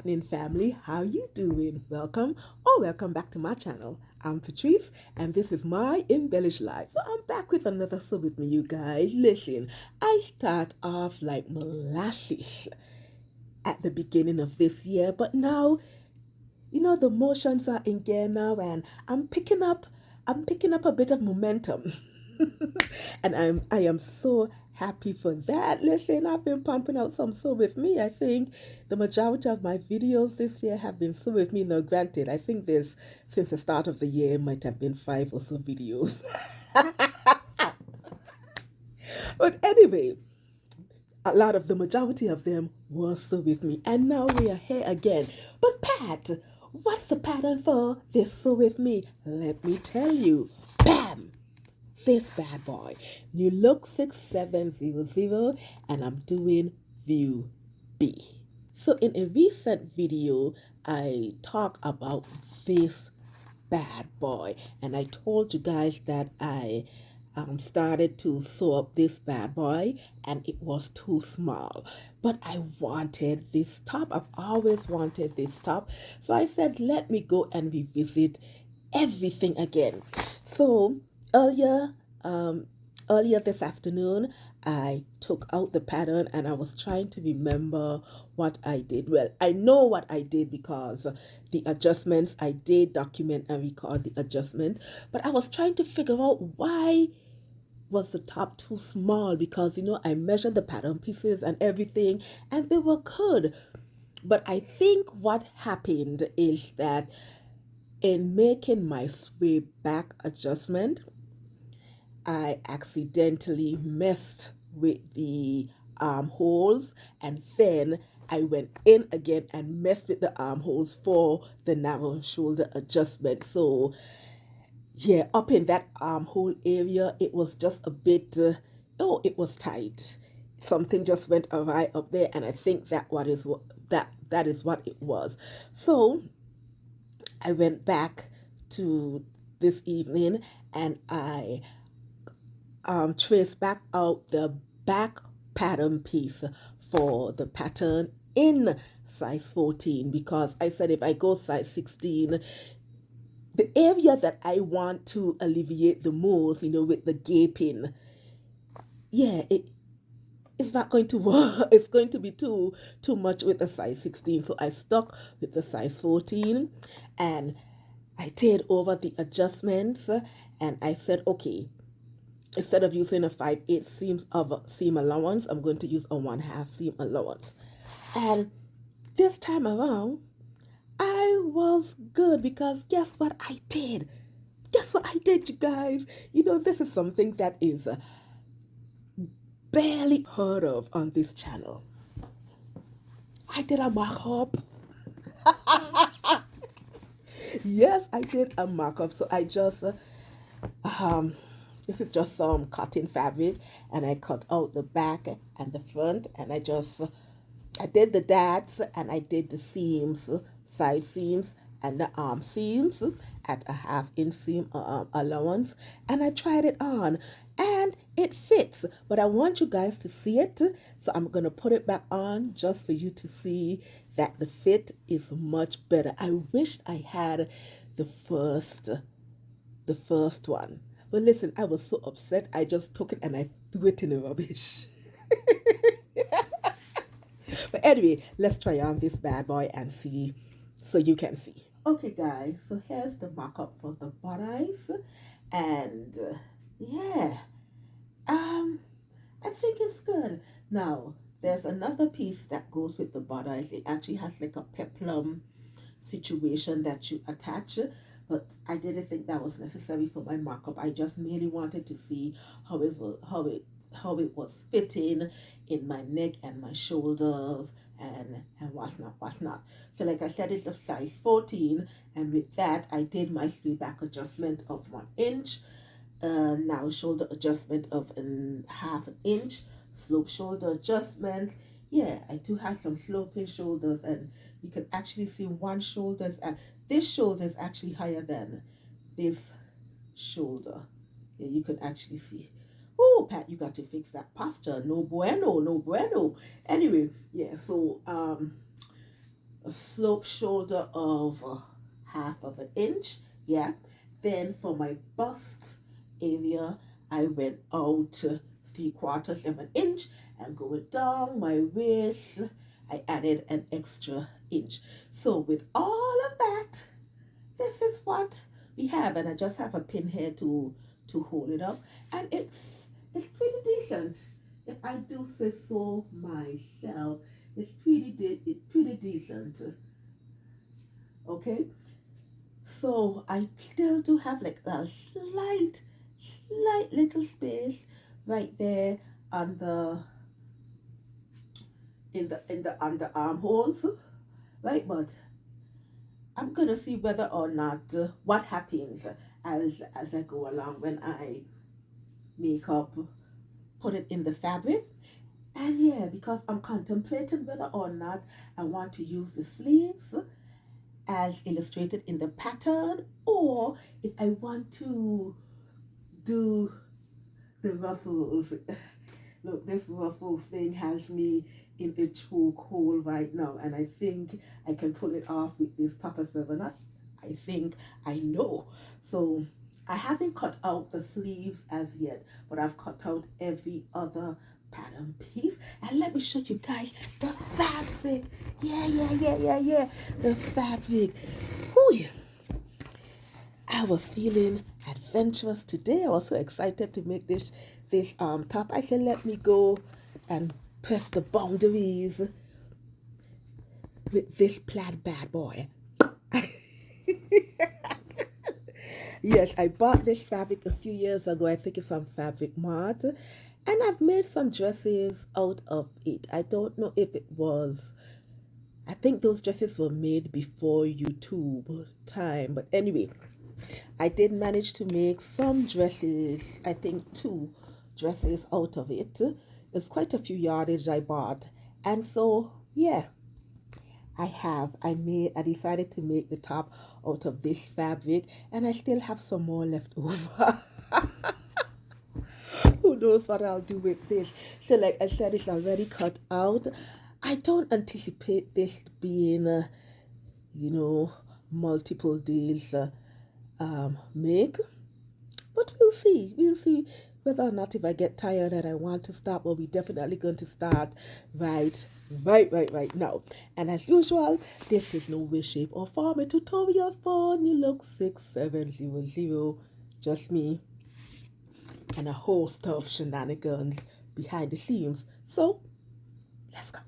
happening, family? How you doing? Welcome or welcome back to my channel. I'm Patrice and this is my embellished life. So I'm back with another sew with me, you guys. Listen, I start off like molasses at the beginning of this year, but now the motions are in gear now and I'm picking up a bit of momentum. And I am so happy for that. Listen, I've been pumping out some sew with me. I think the majority of my videos this year have been sew with me. Now granted, I think there's since the start of the year might have been 5 or so videos. But anyway, a lot of the majority of them were sew with me. And now we are here again. But Pat, what's the pattern for this sew with me? Let me tell you. Bam! This bad boy. New look 6700 and I'm doing view B. So in a recent video, I talked about this bad boy and I told you guys that I started to sew up this bad boy and it was too small, but I wanted this top. I've always wanted this top, so I said let me go and revisit everything again. So earlier earlier this afternoon I took out the pattern and I was trying to remember what I did. Well, I know what I did because the adjustments I did document and record the adjustment, but I was trying to figure out why was the top too small, because I measured the pattern pieces and everything and they were good. But I think what happened is that in making my sway back adjustment, I accidentally messed with the armholes and then I went in again and messed with the armholes for the narrow shoulder adjustment. So yeah, up in that armhole area, it was just a bit, it was tight. Something just went awry up there, and I think that is what it was. So I went back to this evening and I traced back out the back pattern piece for the pattern in size 14, because I said if I go size 16, the area that I want to alleviate the most, with the gaping, yeah, it's not going to work. It's going to be too much with the size 16. So I stuck with the size 14 and I did over the adjustments and I said, okay, instead of using a 5/8 seam allowance, I'm going to use a 1/2 seam allowance. And this time around, I was good because guess what I did? Guess what I did, you guys? This is something that is barely heard of on this channel. I did a markup. Yes, I did a markup. So I just, this is just some cotton fabric and I cut out the back and the front and I did the dads and I did the seams, side seams and the arm seams at a 1/2 inch seam allowance, and I tried it on and it fits, but I want you guys to see it, so I'm gonna put it back on just for you to see that the fit is much better. I wished I had the first one, but listen, I was so upset I just took it and I threw it in the rubbish. But anyway, let's try on this bad boy and see, so you can see. Okay guys, so here's the markup for the bodies, and yeah, I think it's good. Now there's another piece that goes with the bodies. It actually has like a peplum situation that you attach, but I didn't think that was necessary for my markup. I just merely wanted to see how it was fitting in my neck and my shoulders and whatnot. So like I said, it's a size 14, and with that I did my sleeve back adjustment of 1 inch, now shoulder adjustment of 1/2 inch, slope shoulder adjustment. Yeah, I do have some sloping shoulders, and you can actually see one shoulder, and this shoulder is actually higher than this shoulder. Yeah, you can actually see. Oh, Pat, you got to fix that posture. No bueno, no bueno. Anyway, yeah, so a slope shoulder of half of an inch. Yeah. Then for my bust area, I went out 3/4 of an inch, and going down my waist, I added an extra inch. So with all of that, this is what we have, and I just have a pin here to hold it up, and it's pretty decent. If I do say so myself, it's pretty decent. Okay, so I still do have like a slight little space right there on the in the under armholes, right? But I'm gonna see whether or not what happens as I go along when I make up, put it in the fabric. And yeah, because I'm contemplating whether or not I want to use the sleeves as illustrated in the pattern, or if I want to do the ruffles. Look, this ruffles thing has me in a chokehold right now, and I think I can pull it off with this top as well. But not, I think I know. So I haven't cut out the sleeves as yet, but I've cut out every other pattern piece. And let me show you guys the fabric. Yeah. The fabric. Oh yeah. I was feeling adventurous today. I was so excited to make this top. I said, let me go and press the boundaries with this plaid bad boy. Yes, I bought this fabric a few years ago. I think it's from Fabric Mart, and I've made some dresses out of it. I don't know if it was. I think those dresses were made before YouTube time, but anyway, I did manage to make some dresses, I think two dresses out of it. It's quite a few yardage I bought. And so, yeah, I decided to make the top out of this fabric, and I still have some more left over. Who knows what I'll do with this? So, like I said, it's already cut out. I don't anticipate this being, you know, multiple days make. But we'll see. We'll see whether or not if I get tired and I want to stop, but we're definitely going to start right now. And as usual, this is no way, shape, or form a tutorial for New Look 6700. Just me and a host of shenanigans behind the scenes. So, let's go.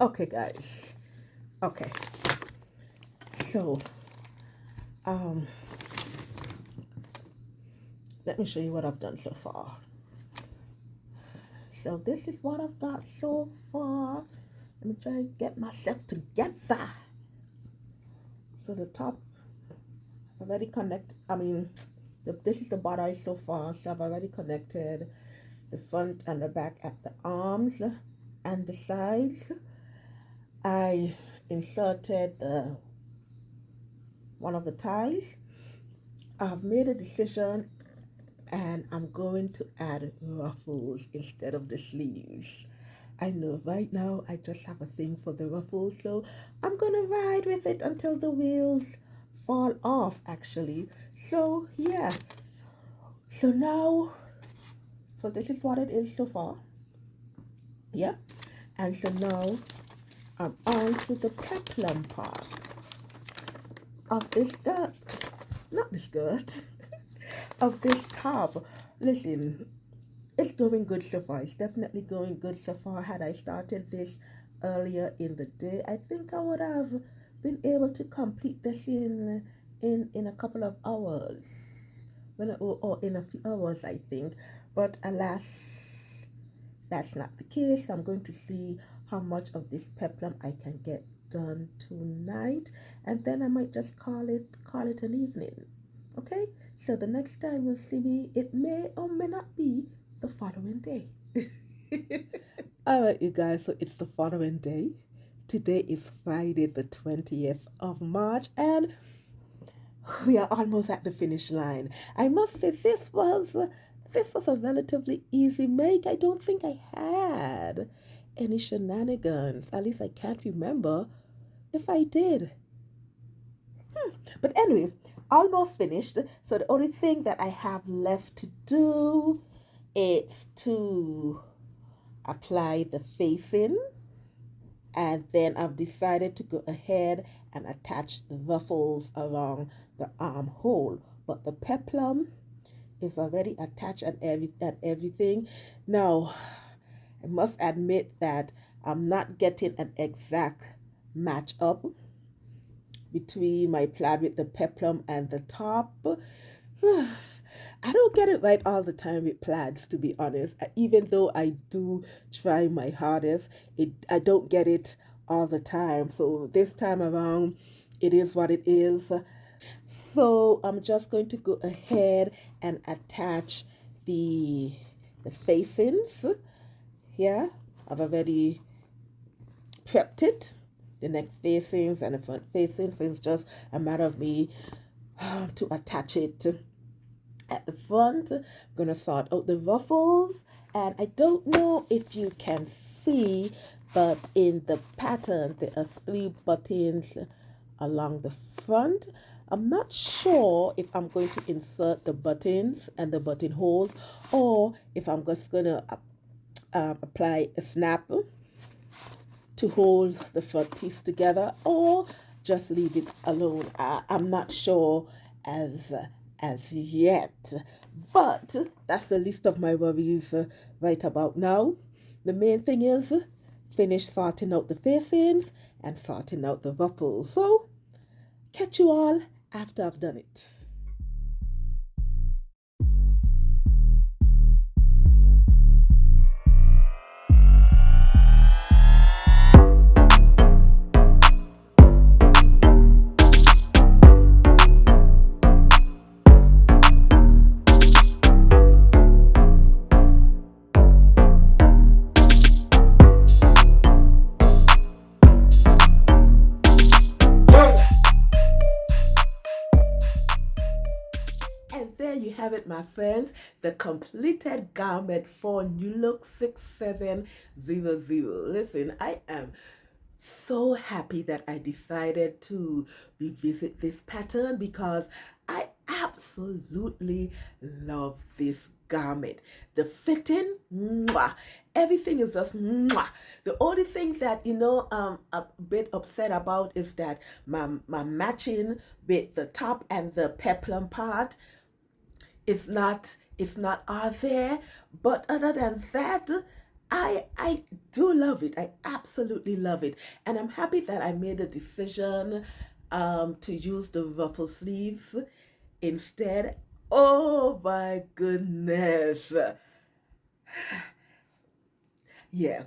Okay, guys. Okay. So, um, let me show you what I've done so far. So this is what I've got so far. Let me try to get myself together. So the top already connect. I mean, this is the body so far. So I've already connected the front and the back at the arms and the sides. I inserted one of the ties. I've made a decision and I'm going to add ruffles instead of the sleeves. I know right now I just have a thing for the ruffles, so I'm gonna ride with it until the wheels fall off actually. So yeah, so now, so this is what it is so far. Yeah, and so now I'm on to the peplum part of this skirt, not the skirt, of this top. Listen, it's going good so far. It's definitely going good so far. Had I started this earlier in the day, I think I would have been able to complete this in a couple of hours, or in a few hours, I think. But alas, that's not the case. I'm going to see how much of this peplum I can get done tonight, and then I might just call it an evening. Okay? So the next time you'll see me, it may or may not be the following day. All right, you guys, so it's the following day. Today is Friday, the 20th of March, and we are almost at the finish line. I must say this was a relatively easy make. I don't think I had any shenanigans. At least I can't remember if I did. But anyway, almost finished. So the only thing that I have left to do is to apply the facing, and then I've decided to go ahead and attach the ruffles along the armhole. But the peplum is already attached and everything. Now, I must admit that I'm not getting an exact match up between my plaid with the peplum and the top. I don't get it right all the time with plaids, to be honest. Even though I do try my hardest, I don't get it all the time. So this time around, it is what it is. So I'm just going to go ahead and attach the facings. Yeah, I've already prepped it, the neck facings and the front facings. So it's just a matter of me to attach it at the front. I'm gonna sort out the ruffles, and I don't know if you can see, but in the pattern there are 3 buttons along the front. I'm not sure if I'm going to insert the buttons and the buttonholes, or if I'm just gonna apply a snap to hold the front piece together, or just leave it alone. I'm not sure as yet, but that's the least of my worries right about now. The main thing is finish sorting out the facings and sorting out the ruffles. So catch you all after I've done it. And there you have it, my friends, the completed garment for New Look 6700. Listen, I am so happy that I decided to revisit this pattern because I absolutely love this garment. The fitting, mwah, everything is just mwah. The only thing that a bit upset about is that my matching with the top and the peplum part it's not out there. But other than that, I do love it. I absolutely love it, and I'm happy that I made a decision to use the ruffle sleeves instead. Oh my goodness, Yeah,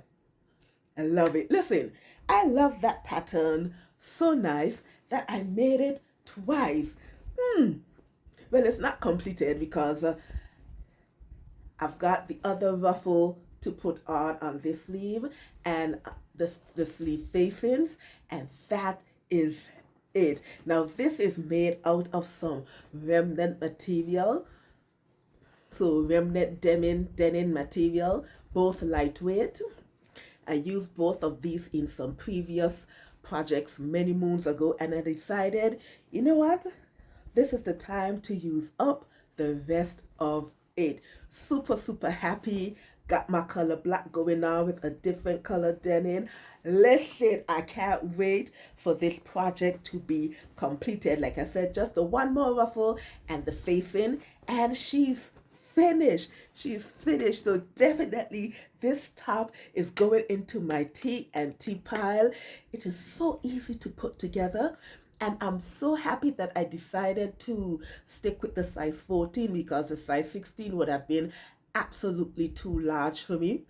I love it. Listen, I love that pattern so nice that I made it twice. Well, it's not completed because I've got the other ruffle to put on this sleeve and the sleeve facings, and that is it. Now this is made out of some remnant material, so remnant denim material, both lightweight. I used both of these in some previous projects many moons ago, and I decided, you know what? This is the time to use up the rest of it. Super, super happy. Got my color black going on with a different color denim. Listen, I can't wait for this project to be completed. Like I said, just the one more ruffle and the facing, and she's finished. She's finished. So definitely this top is going into my tea and tea pile. It is so easy to put together. And I'm so happy that I decided to stick with the size 14 because the size 16 would have been absolutely too large for me.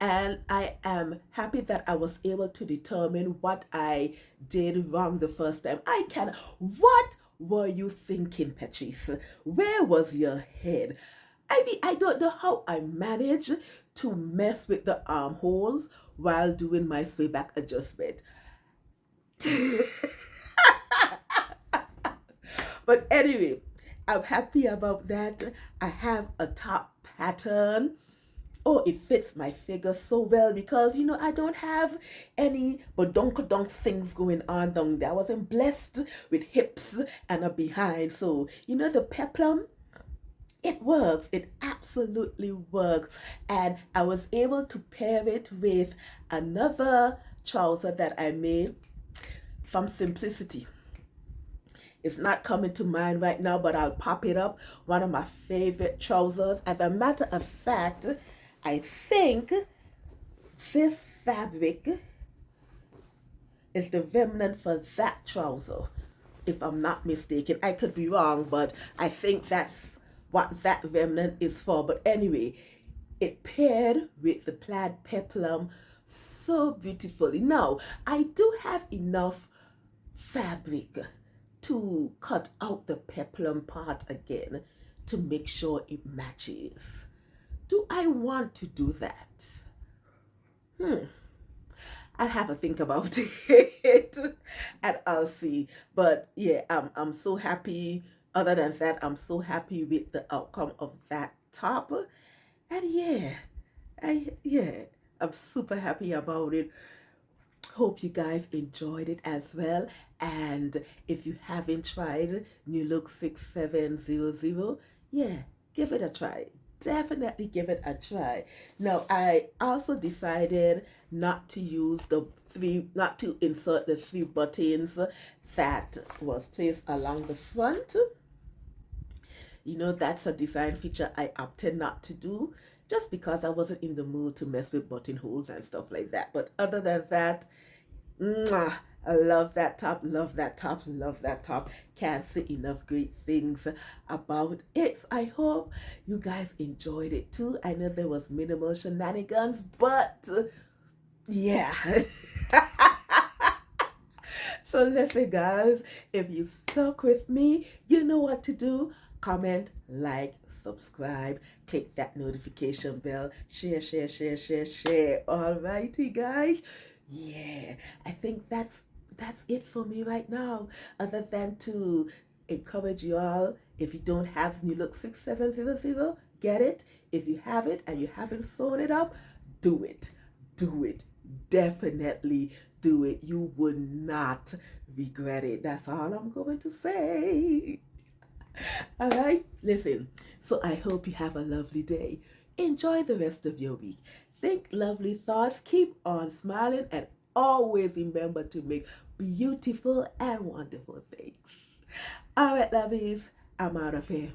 And I am happy that I was able to determine what I did wrong the first time. What were you thinking, Patrice? Where was your head? I mean, I don't know how I managed to mess with the armholes while doing my sway back adjustment. But anyway, I'm happy about that. I have a top pattern. Oh, it fits my figure so well because I don't have any badonkadonks things going on down there. I wasn't blessed with hips and a behind. So the peplum, it works. It absolutely works. And I was able to pair it with another trouser that I made from Simplicity. It's not coming to mind right now, but I'll pop it up. One of my favorite trousers. As a matter of fact, I think this fabric is the remnant for that trouser, if I'm not mistaken. I could be wrong, but I think that's what that remnant is for. But anyway, it paired with the plaid peplum so beautifully. Now, I do have enough fabric to cut out the peplum part again to make sure it matches. Do I want to do that? I'll have a think about it and I'll see. But yeah, I'm so happy. Other than that, I'm so happy with the outcome of that top. And yeah, I'm super happy about it. Hope you guys enjoyed it as well. And if you haven't tried New Look 6700, yeah, give it a try. Definitely give it a try. Now, I also decided not to insert the three buttons that was placed along the front. That's a design feature I opted not to do just because I wasn't in the mood to mess with buttonholes and stuff like that. But other than that, mwah, I love that top, love that top, love that top. Can't say enough great things about it. So I hope you guys enjoyed it too. I know there was minimal shenanigans, but yeah. So listen, guys, if you stuck with me, you know what to do. Comment, like, subscribe, click that notification bell, share, share, share, share, share. Alrighty, guys. Yeah, I think that's it for me right now. Other than to encourage you all, if you don't have New Look 6700, get it. If you have it and you haven't sewn it up, do it. Do it. Definitely do it. You would not regret it. That's all I'm going to say. All right, listen. So I hope you have a lovely day. Enjoy the rest of your week. Think lovely thoughts, keep on smiling, and always remember to make beautiful and wonderful things. All right, lovies, I'm out of here.